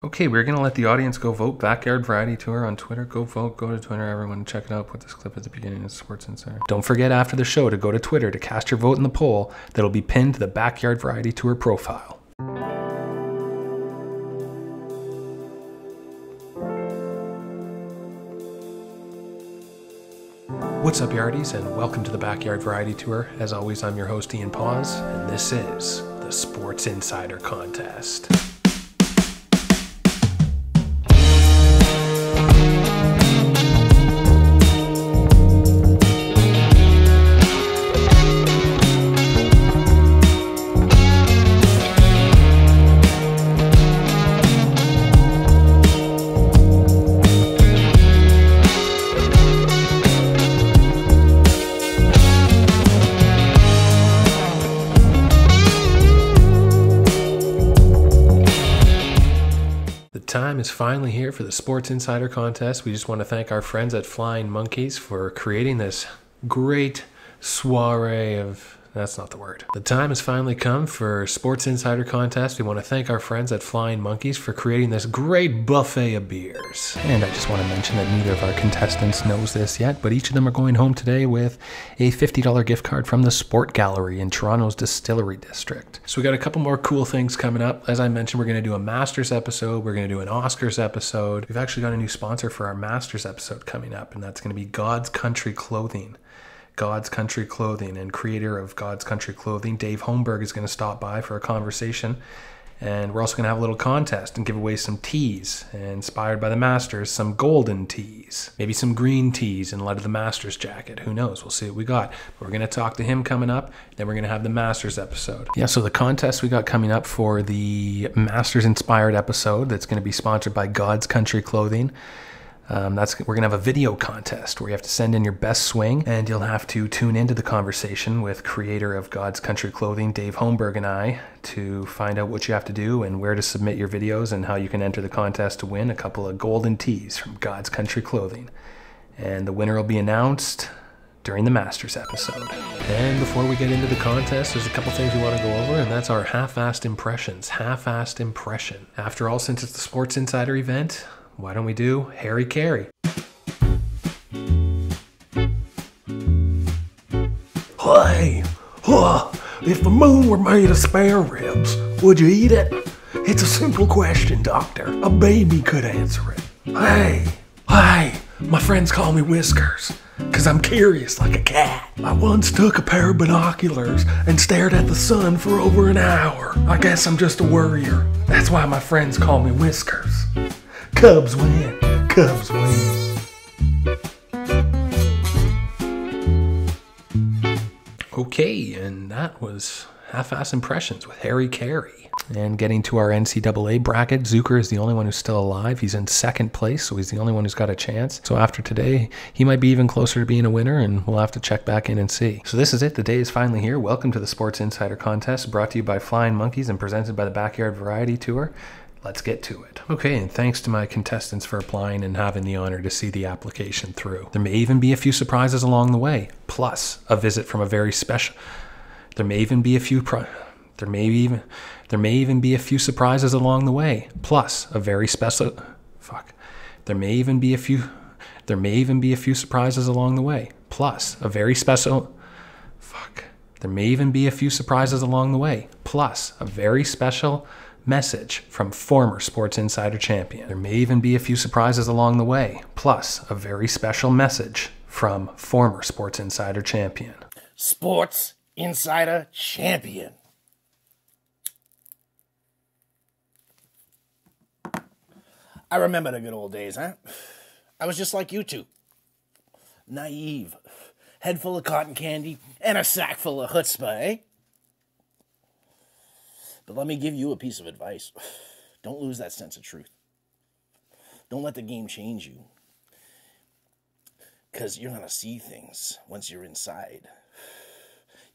Okay, we're going to let the audience go vote. Backyard Variety Tour on Twitter. Go vote. Go to Twitter. Everyone check it out. Put this clip at the beginning of Sports Insider. Don't forget after the show to go to Twitter to cast your vote in the poll that'll be pinned to the Backyard Variety Tour profile. What's up, Yardies, and welcome to the Backyard Variety Tour. As always, I'm your host, Ian Paz, and this is the Sports Insider Contest. Time is finally here for the Sports Insider Contest. We just want to thank our friends at Flying Monkeys for creating this great soiree of... That's not the word. The time has finally come for Sports Insider Contest. We want to thank our friends at Flying Monkeys for creating this great buffet of beers. And I just want to mention that neither of our contestants knows this yet, but each of them are going home today with a $50 gift card from the Sport Gallery in Toronto's Distillery District. So we got a couple more cool things coming up. As I mentioned, we're going to do a Masters episode. We're going to do an Oscars episode. We've actually got a new sponsor for our Masters episode coming up, and that's going to be God's Country Clothing. God's Country Clothing, and creator of God's Country Clothing, Dave Holmberg, is going to stop by for a conversation. And we're also going to have a little contest and give away some tees, inspired by the Masters, some golden tees, maybe some green tees in light of the Masters jacket. Who knows? We'll see what we got. But we're going to talk to him coming up. Then we're going to have the Masters episode. Yeah, so the contest we got coming up for the Masters-inspired episode that's going to be sponsored by God's Country Clothing. We're going to have a video contest where you have to send in your best swing, and you'll have to tune into the conversation with creator of God's Country Clothing, Dave Holmberg, and I to find out what you have to do and where to submit your videos and how you can enter the contest to win a couple of golden tees from God's Country Clothing. And the winner will be announced during the Masters episode. And before we get into the contest, there's a couple things we want to go over, and that's our half-assed impressions. Half-assed impression. After all, since it's the Sports Insider event, why don't we do Harry Carey? Hey, if the moon were made of spare ribs, would you eat it? It's a simple question, Doctor. A baby could answer it. Hey, my friends call me Whiskers, 'cause I'm curious like a cat. I once took a pair of binoculars and stared at the sun for over an hour. I guess I'm just a worrier. That's why my friends call me Whiskers. Cubs win. Cubs win. Okay, and that was Half-Ass Impressions with Harry Carey. And getting to our NCAA bracket, Zucker is the only one who's still alive. He's in second place, so he's the only one who's got a chance. So after today, he might be even closer to being a winner, and we'll have to check back in and see. So this is it. The day is finally here. Welcome to the Sports Insider Contest, brought to you by Flying Monkeys and presented by the Backyard Variety Tour. Let's get to it. Okay, and thanks to my contestants for applying and having the honor to see the application through. There may even be a few surprises along the way, plus a visit from a very special... There may even be a few surprises along the way, plus a very special... There may even be a few surprises along the way, plus a very special... There may even be a few surprises along the way, plus a very special message from former Sports Insider champion. There may even be a few surprises along the way, plus a very special message from former Sports Insider champion. Sports Insider champion. I remember the good old days, huh? I was just like you two. Naive. Head full of cotton candy and a sack full of chutzpah, eh? But let me give you a piece of advice. Don't lose that sense of truth. Don't let the game change you. Because you're going to see things once you're inside.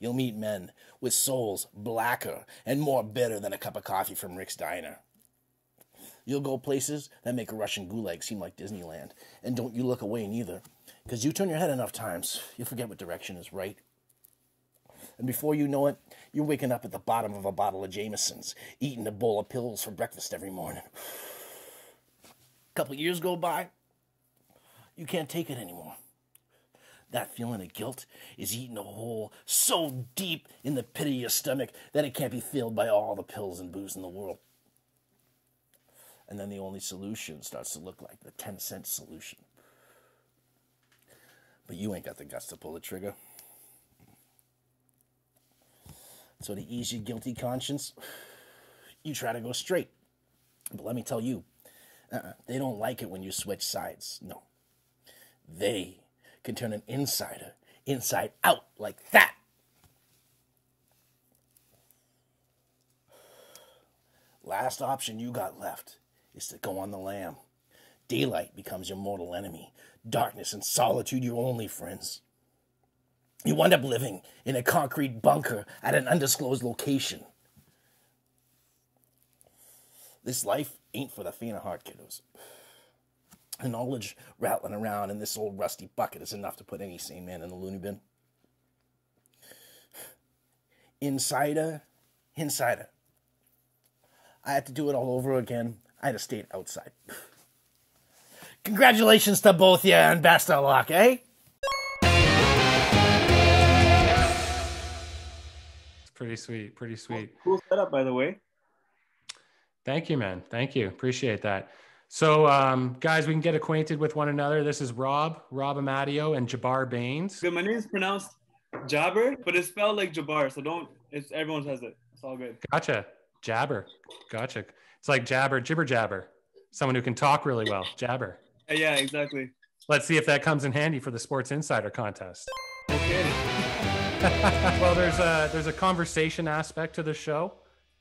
You'll meet men with souls blacker and more bitter than a cup of coffee from Rick's Diner. You'll go places that make a Russian gulag seem like Disneyland. And don't you look away neither. Because you turn your head enough times, you'll forget what direction is right. And before you know it, you're waking up at the bottom of a bottle of Jameson's, eating a bowl of pills for breakfast every morning. Couple years go by, you can't take it anymore. That feeling of guilt is eating a hole so deep in the pit of your stomach that it can't be filled by all the pills and booze in the world. And then the only solution starts to look like the 10-cent solution. But you ain't got the guts to pull the trigger. So to ease your guilty conscience, you try to go straight. But let me tell you, they don't like it when you switch sides. No. They can turn an insider inside out like that. Last option you got left is to go on the lam. Daylight becomes your mortal enemy. Darkness and solitude your only friends. You wind up living in a concrete bunker at an undisclosed location. This life ain't for the faint of heart, kiddos. The knowledge rattling around in this old rusty bucket is enough to put any sane man in the loony bin. Insider. I had to do it all over again. I had to stay outside. Congratulations to both of you and best of luck, eh? It's pretty sweet. Pretty sweet. Cool setup, by the way. Thank you, man. Thank you. Appreciate that. So, guys, we can get acquainted with one another. This is Rob Amadio, and Jabbar Baines. Good. My name is pronounced Jabber, but it's spelled like Jabbar, so everyone has it. It's all good. Gotcha. Jabber. Gotcha. It's like jibber jabber. Someone who can talk really well. Jabber. Yeah, exactly. Let's see if that comes in handy for the Sports Insider contest. Okay. Well, there's a conversation aspect to the show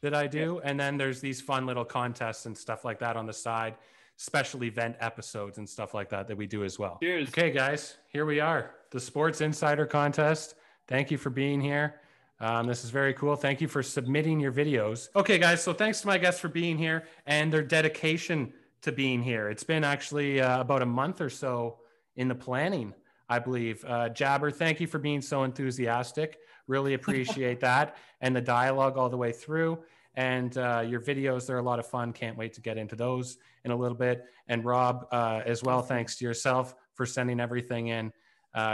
that I do, and then there's these fun little contests and stuff like that on the side, special event episodes and stuff like that we do as well. Cheers. Okay, guys, here we are, the Sports Insider contest. Thank you for being here. This is very cool. Thank you for submitting your videos. Okay, guys, so thanks to my guests for being here and their dedication to being here. It's been actually about a month or so in the planning, I believe. Jabber, thank you for being so enthusiastic. Really appreciate that. And the dialogue all the way through. And your videos, they're a lot of fun. Can't wait to get into those in a little bit. And Rob, as well, thanks to yourself for sending everything in.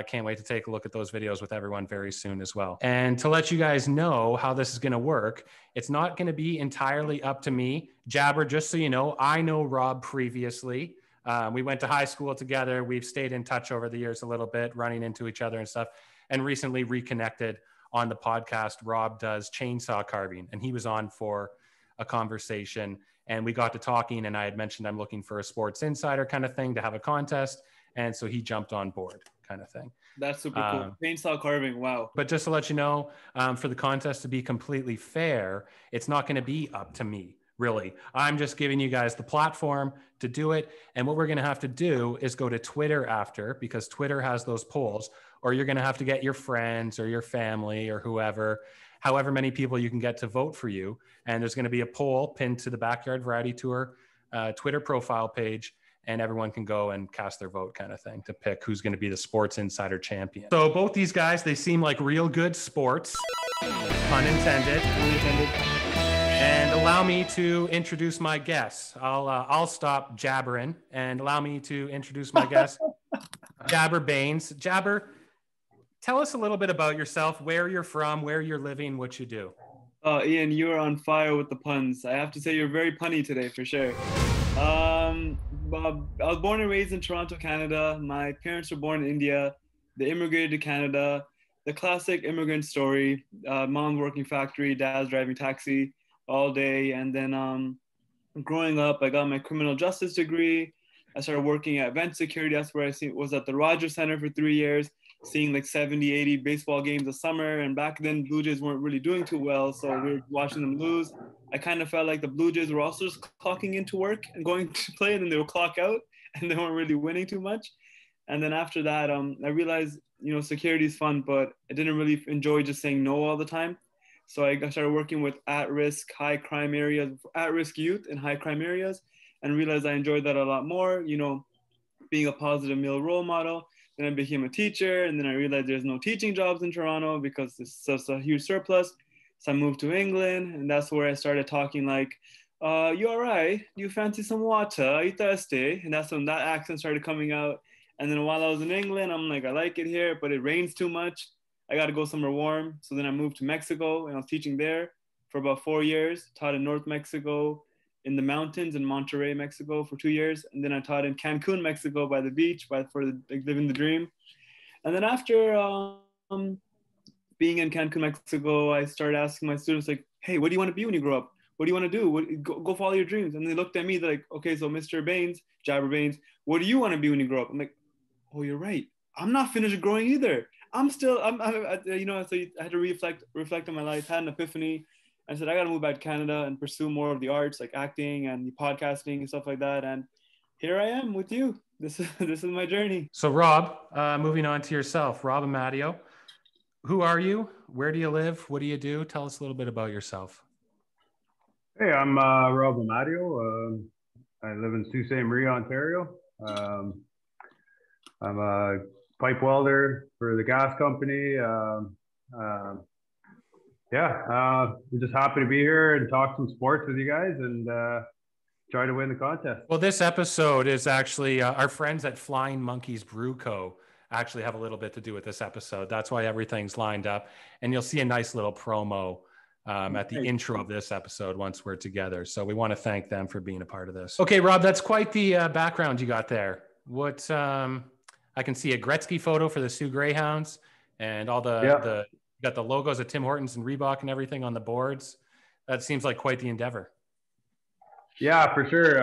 Can't wait to take a look at those videos with everyone very soon as well. And to let you guys know how this is going to work, it's not going to be entirely up to me. Jabber, just so you know, I know Rob previously. We went to high school together. We've stayed in touch over the years a little bit, running into each other and stuff, and recently reconnected on the podcast. Rob does chainsaw carving, and he was on for a conversation, and we got to talking, and I had mentioned I'm looking for a Sports Insider kind of thing to have a contest, and so he jumped on board kind of thing. That's super cool. Chainsaw carving, wow. But just to let you know, for the contest to be completely fair, it's not going to be up to me, really. I'm just giving you guys the platform to do it. And what we're going to have to do is go to Twitter after, because Twitter has those polls, or you're going to have to get your friends or your family or whoever, however many people you can get to vote for you. And there's going to be a poll pinned to the Backyard Variety Tour Twitter profile page, and everyone can go and cast their vote kind of thing to pick who's going to be the Sports Insider champion. So both these guys, they seem like real good sports, pun intended. And allow me to introduce my guests. I'll stop jabbering and allow me to introduce my guest, Jabber Baines. Jabber, tell us a little bit about yourself, where you're from, where you're living, what you do. Ian, you are on fire with the puns. I have to say you're very punny today for sure. I was born and raised in Toronto, Canada. My parents were born in India. They immigrated to Canada. The classic immigrant story. Mom's working factory, dad's driving taxi all day. And then growing up, I got my criminal justice degree. I started working at event security. That's where I was at the Rogers Center for 3 years, seeing like 70, 80 baseball games a summer. And back then, Blue Jays weren't really doing too well, so we were watching them lose. I kind of felt like the Blue Jays were also just clocking into work and going to play, and then they would clock out, and they weren't really winning too much. And then after that, I realized, security is fun, but I didn't really enjoy just saying no all the time. So I started working with at-risk, high-crime areas, at-risk youth in high-crime areas, and realized I enjoyed that a lot more, being a positive male role model. Then I became a teacher, and then I realized there's no teaching jobs in Toronto because it's such a huge surplus. So I moved to England, and that's where I started talking like You all right? You fancy some water? Are you thirsty? And that's when that accent started coming out. And then while I was in England, I'm like, I like it here, but it rains too much. I got to go somewhere warm. So then I moved to Mexico, and I was teaching there for about 4 years. Taught in North Mexico, in the mountains in Monterrey, Mexico for 2 years. And then I taught in Cancun, Mexico by the beach, living the dream. And then after being in Cancun, Mexico, I started asking my students like, hey, what do you want to be when you grow up? What do you want to do? Go follow your dreams. And they looked at me, they're like, okay, so Mr. Baines, Jabber Baines, what do you want to be when you grow up? I'm like, oh, you're right. I'm not finished growing either. So I had to reflect on my life, had an epiphany. I said, I got to move back to Canada and pursue more of the arts, like acting and podcasting and stuff like that. And here I am with you. This is my journey. So Rob, moving on to yourself, Rob Amadio, who are you? Where do you live? What do you do? Tell us a little bit about yourself. Hey, I'm Rob Amadio. I live in Sault Ste. Marie, Ontario. I'm a pipe welder for the gas company. We're just happy to be here and talk some sports with you guys and try to win the contest. Well, this episode is actually our friends at Flying Monkeys Brew Co. actually have a little bit to do with this episode. That's why everything's lined up. And you'll see a nice little promo at the intro of this episode once we're together. So we want to thank them for being a part of this. Okay, Rob, that's quite the background you got there. What I can see a Gretzky photo for the Sioux Greyhounds and all you got the logos of Tim Hortons and Reebok and everything on the boards. That seems like quite the endeavor. Yeah, for sure.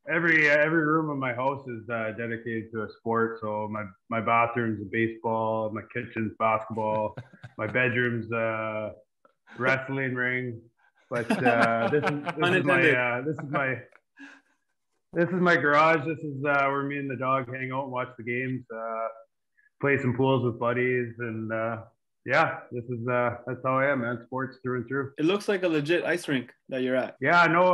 Every room in my house is dedicated to a sport. So my bathroom's a baseball, my kitchen's basketball, my bedroom's wrestling ring. But this is my garage. This is where me and the dog hang out and watch the games, play some pools with buddies, and that's how I am, man. Sports through and through. It looks like a legit ice rink that you're at. Yeah, no.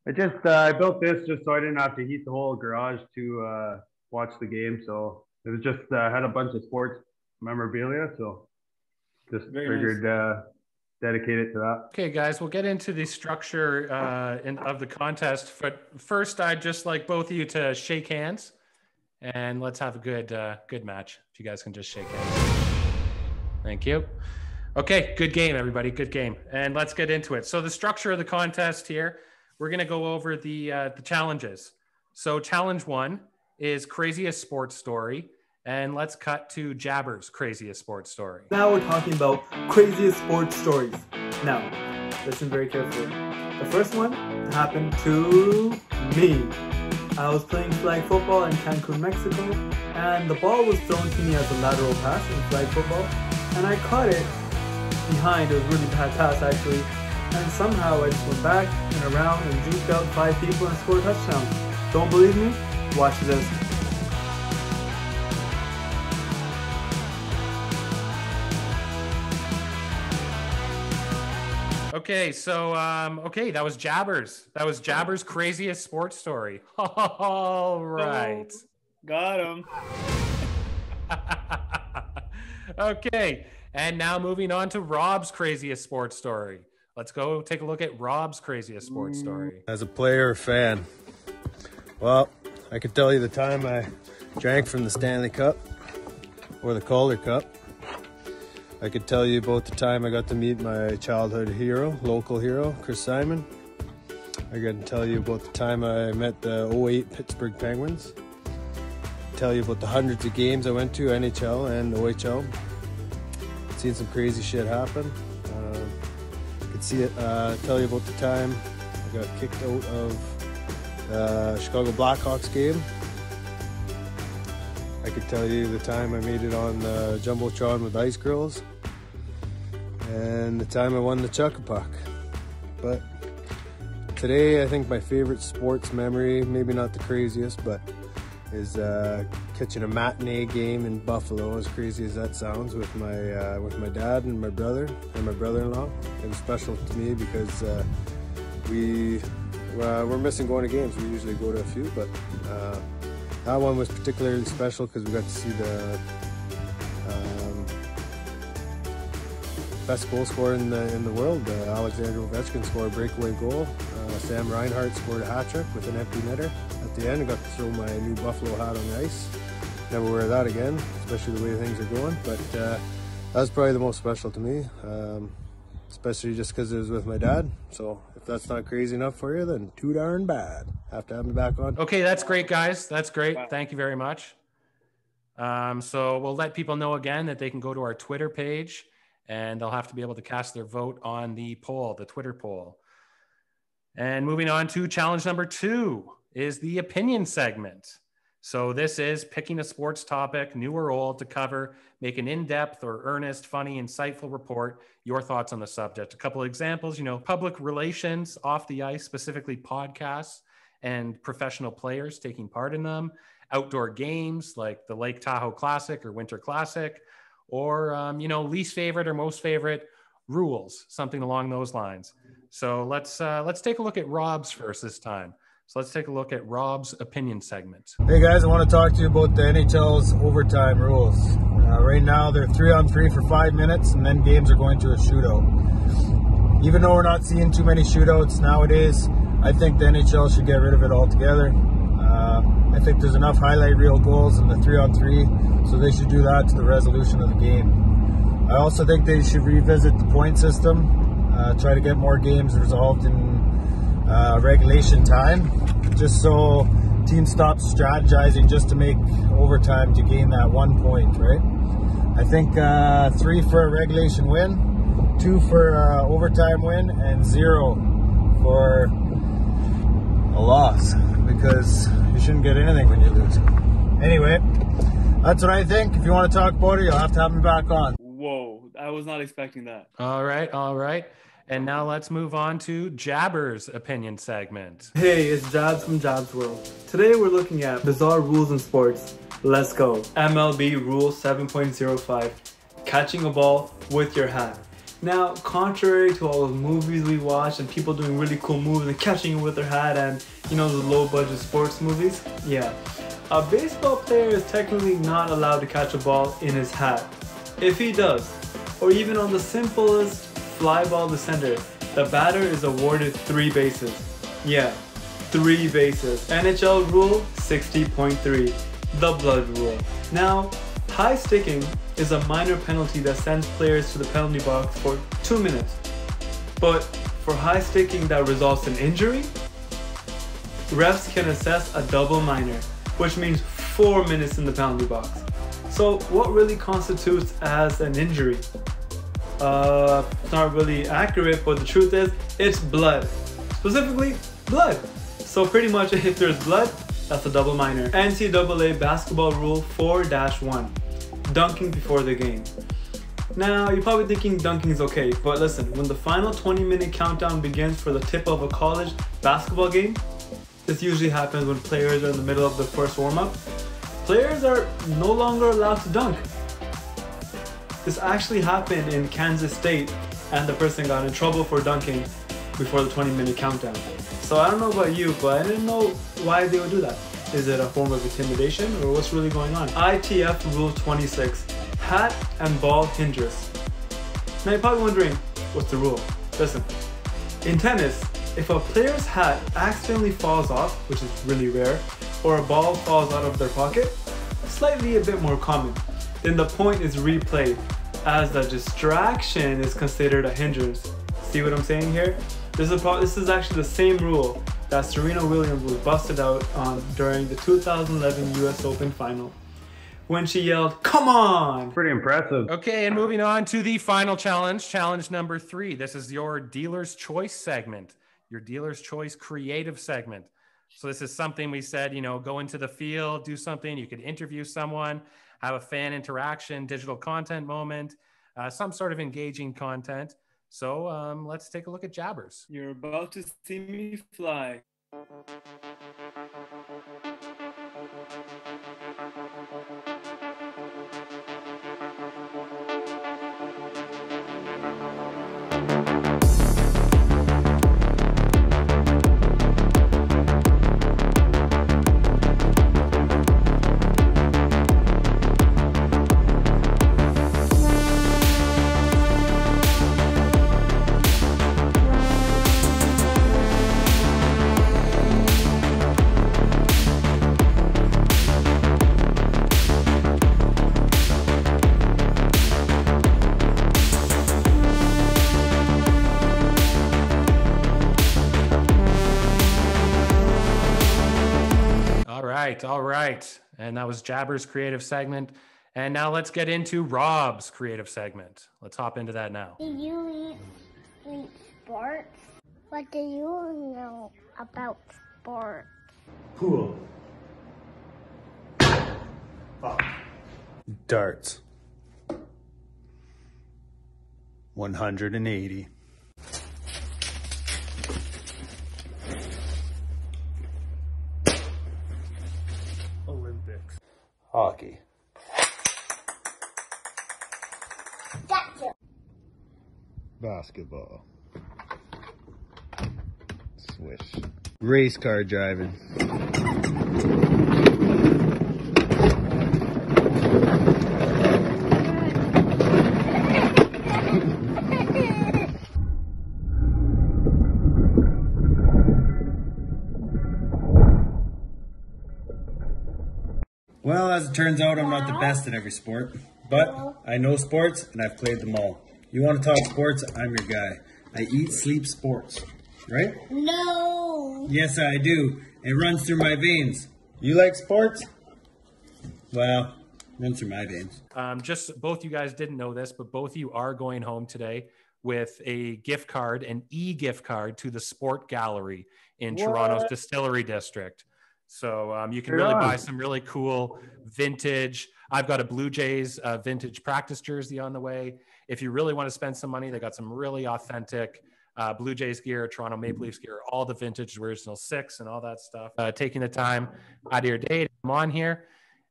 I built this just so I didn't have to heat the whole garage to watch the game. So it was just had a bunch of sports memorabilia. So just figured dedicate it to that. Okay, guys, we'll get into the structure of the contest. But first, I'd just like both of you to shake hands, and let's have a good match. If you guys can just shake hands. Thank you. Okay, good game, everybody. Good game. And let's get into it. So the structure of the contest here, we're going to go over the challenges. So challenge 1 is craziest sports story. And let's cut to Jabber's craziest sports story. Now we're talking about craziest sports stories. Now, listen very carefully. The first one happened to me. I was playing flag football in Cancun, Mexico, and the ball was thrown to me as a lateral pass in flag football, and I caught it behind. It was a really bad pass, actually, and somehow I just went back and around and juked out 5 people and scored a touchdown. Don't believe me? Watch this. Okay, so that was Jabber's. That was Jabber's craziest sports story. All right. Got him. Okay, and now moving on to Rob's craziest sports story. Let's go take a look at Rob's craziest sports story. As a player or fan, well, I could tell you the time I drank from the Stanley Cup or the Calder Cup. I could tell you about the time I got to meet my childhood hero, local hero, Chris Simon. I got to tell you about the time I met the 08 Pittsburgh Penguins. Tell you about the hundreds of games I went to, NHL and OHL. Seen some crazy shit happen. Could see it. Tell you about the time I got kicked out of the Chicago Blackhawks game. I could tell you the time I made it on the Jumbotron with Ice Girls, and the time I won the Chuck-a-Puck. But today, I think my favorite sports memory, maybe not the craziest, but is catching a matinee game in Buffalo, as crazy as that sounds, with my dad and my brother and my brother-in-law. It was special to me because we're missing going to games. We usually go to a few, but that one was particularly special because we got to see best goal scorer in the world. Alexander Ovechkin scored a breakaway goal. Sam Reinhart scored a hat trick with an empty netter. At the end, I got to throw my new Buffalo hat on the ice. Never wear that again, especially the way things are going. But that was probably the most special to me, especially just because it was with my dad. So if that's not crazy enough for you, then too darn bad. Have to have me back on. Okay, that's great, guys. That's great. Wow. Thank you very much. So we'll let people know again that they can go to our Twitter page, and they'll have to be able to cast their vote on the poll, the Twitter poll. And moving on to challenge number 2 is the opinion segment. So this is picking a sports topic, new or old, to cover, make an in-depth or earnest, funny, insightful report, your thoughts on the subject. A couple of examples, public relations off the ice, specifically podcasts and professional players taking part in them, outdoor games like the Lake Tahoe Classic or Winter Classic, or, least favorite or most favorite rules, something along those lines. So let's take a look at Rob's first this time. So let's take a look at Rob's opinion segment. Hey guys, I want to talk to you about the NHL's overtime rules. Right now they're 3-on-3 for 5 minutes, and then games are going to a shootout. Even though we're not seeing too many shootouts nowadays, I think the NHL should get rid of it altogether. I think there's enough highlight reel goals in the 3-on-3, so they should do that to the resolution of the game. I also think they should revisit the point system, try to get more games resolved in regulation time, just so teams stop strategizing just to make overtime to gain that 1 point, right? I think 3 for a regulation win, 2 for overtime win, and 0 for a loss, because you shouldn't get anything when you lose. Anyway, that's what I think. If you want to talk about it, you'll have to have me back on. Whoa, I was not expecting that. All right. And now let's move on to Jabber's opinion segment. Hey, it's Jabs from Jabs World. Today we're looking at bizarre rules in sports. Let's go. MLB Rule 7.05, catching a ball with your hat. Now, contrary to all the movies we watch and people doing really cool moves and catching it with their hat and, the low budget sports movies, a baseball player is technically not allowed to catch a ball in his hat. If he does, or even on the simplest fly ball to center, the batter is awarded 3 bases. 3 bases. NHL Rule 60.3, the blood rule. Now, high sticking is a minor penalty that sends players to the penalty box for 2 minutes. But for high sticking that results in injury, refs can assess a double minor, which means 4 minutes in the penalty box. So what really constitutes as an injury? It's not really accurate, but the truth is, it's blood. Specifically, blood. So pretty much if there's blood, that's a double minor. NCAA Basketball Rule 4-1, dunking before the game. Now, you're probably thinking dunking is okay, but listen, when the final 20-minute countdown begins for the tip of a college basketball game, this usually happens when players are in the middle of the first warm-up, players are no longer allowed to dunk. This actually happened in Kansas State, and the person got in trouble for dunking before the 20-minute countdown. So I don't know about you, but I didn't know why they would do that. Is it a form of intimidation, or what's really going on? ITF Rule 26, hat and ball hinges. Now you're probably wondering, what's the rule? Listen, in tennis, if a player's hat accidentally falls off, which is really rare, or a ball falls out of their pocket, slightly a bit more common, then the point is replayed, as the distraction is considered a hindrance. See what I'm saying here? This is actually the same rule that Serena Williams was busted out on during the 2011 US Open final, when she yelled, "Come on!" Pretty impressive. Okay, and moving on to the final challenge, challenge number 3. This is your Dealer's Choice segment, your Dealer's Choice creative segment. So this is something we said, go into the field, do something. You could interview someone, have a fan interaction, digital content moment, some sort of engaging content. So let's take a look at Jabbers. You're about to see me fly. right, all right. And that was Jabber's creative segment. And now let's get into Rob's creative segment. Let's hop into that now. Do you eat sports? What do you know about sports? Pool. Darts. 180. Olympics. Hockey. Gotcha. Basketball. Swish. Race car driving. Well, as it turns out, I'm not the best at every sport, but I know sports and I've played them all. You want to talk sports? I'm your guy. I eat, sleep sports, right? No. Yes, I do. It runs through my veins. You like sports? Well, runs through my veins. Just both you guys didn't know this, but both of you are going home today with a gift card, an e-gift card to the Sport Gallery in Toronto's Distillery District. So you can really buy some really cool vintage. I've got a Blue Jays vintage practice jersey on the way. If you really want to spend some money, they got some really authentic Blue Jays gear, Toronto Maple Leafs gear, all the vintage original 6 and all that stuff. Taking the time out of your day to come on here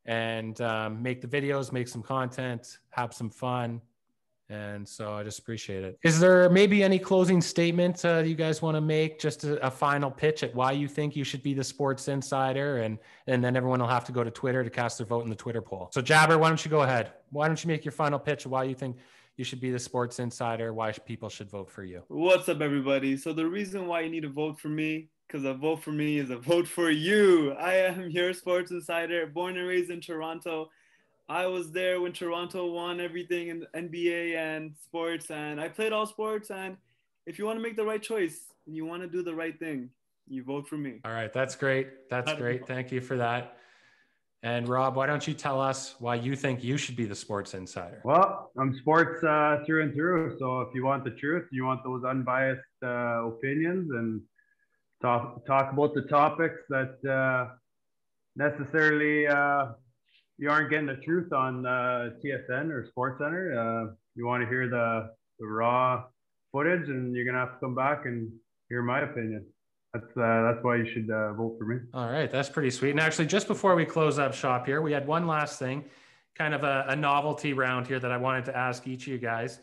and make the videos, make some content, have some fun. And so I just appreciate it. Is there maybe any closing statement you guys want to make? Just a final pitch at why you think you should be the Sports Insider, and then everyone will have to go to Twitter to cast their vote in the Twitter poll. So Jabber, why don't you go ahead? Why don't you make your final pitch of why you think you should be the Sports Insider, why people should vote for you? What's up, everybody? So the reason why you need to vote for me, because a vote for me is a vote for you. I am your Sports Insider, born and raised in Toronto. I was there when Toronto won everything in NBA and sports, and I played all sports. And if you want to make the right choice and you want to do the right thing, you vote for me. All right, that's great. That's great. Thank you for that. And Rob, why don't you tell us why you think you should be the Sports Insider? Well, I'm sports through and through. So if you want the truth, you want those unbiased opinions, and talk about the topics that necessarily you aren't getting the truth on TSN or SportsCenter. You want to hear the raw footage, and you're gonna have to come back and hear my opinion. That's why you should vote for me. All right, that's pretty sweet. And actually, just before we close up shop here, we had one last thing, kind of a novelty round here that I wanted to ask each of you guys.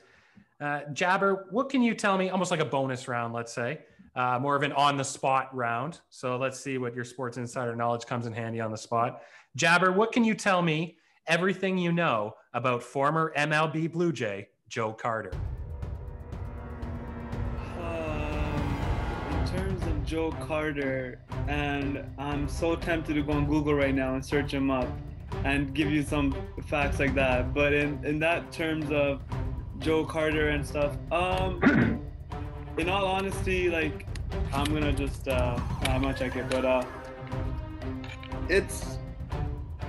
Jabber, what can you tell me? Almost like a bonus round, let's say, more of an on-the-spot round. So let's see what your Sports Insider knowledge comes in handy on the spot. Jabber, what can you tell me everything you know about former MLB Blue Jay Joe Carter? In terms of Joe Carter, and I'm so tempted to go on Google right now and search him up and give you some facts like that. But in that terms of Joe Carter and stuff, in all honesty, like, I'm gonna just I'm gonna check it, but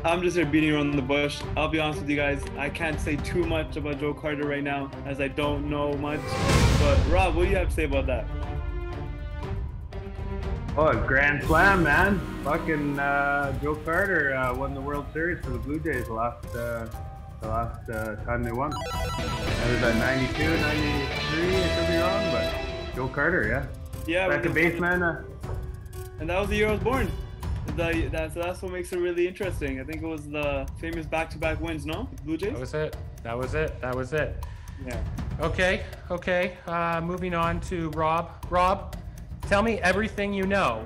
I'm just here beating around the bush. I'll be honest with you guys, I can't say too much about Joe Carter right now as I don't know much. But Rob, what do you have to say about that? Oh, Grand Slam, man. Fucking Joe Carter won the World Series for the Blue Jays the last time they won. That was at 92, 93, I could be wrong, but Joe Carter, yeah. Yeah. Second baseman. And that was the year I was born. That's what makes it really interesting. I think it was the famous back-to-back wins, no? Blue Jays? That was it. Yeah. Okay. Moving on to Rob. Rob, tell me everything you know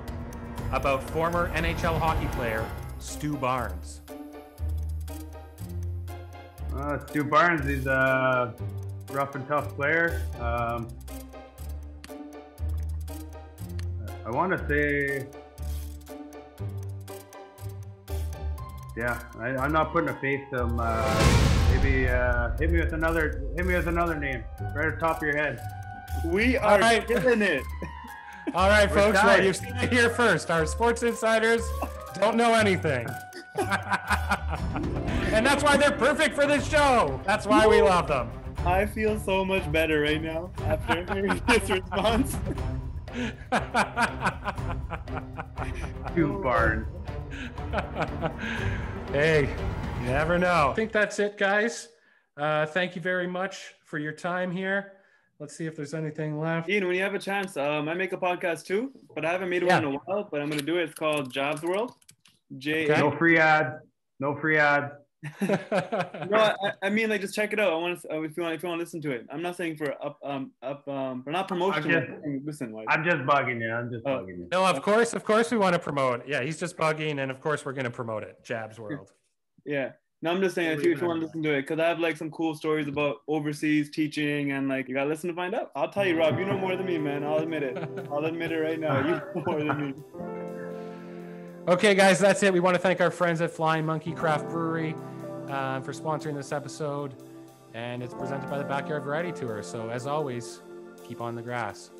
about former NHL hockey player Stu Barnes. Stu Barnes, he's a rough and tough player. I want to say, yeah, I'm not putting a face to him. Maybe hit me with another name right at the top of your head. We are killing it. All right, folks. Well, you've seen it here first. Our Sports Insiders don't know anything. And that's why they're perfect for this show. That's why we love them. I feel so much better right now after hearing this response. Two Barnes. Hey, you never know. I think that's it, guys. Thank you very much for your time here. Let's see if there's anything left. Ian, when you have a chance, I make a podcast too, but I haven't made one in a while, but I'm going to do it. It's called Jobs World. No free ads. No free ads. No, I mean, like, just check it out. I want to, if you want to listen to it. I'm not saying for for not promotion. Listen, like, I'm just bugging you. I'm just bugging you. No, of course we want to promote. Yeah, he's just bugging, and of course we're going to promote it. Jabs World. Yeah. No, I'm just saying if you want to listen to it, because I have like some cool stories about overseas teaching, and like you gotta listen to find out. I'll tell you, Rob, you know more than me, man. I'll admit it. I'll admit it right now. You know more than me. Okay, guys, that's it. We want to thank our friends at Flying Monkey Craft Brewery for sponsoring this episode, and it's presented by the Backyard Variety Tour. So as always, keep on the grass.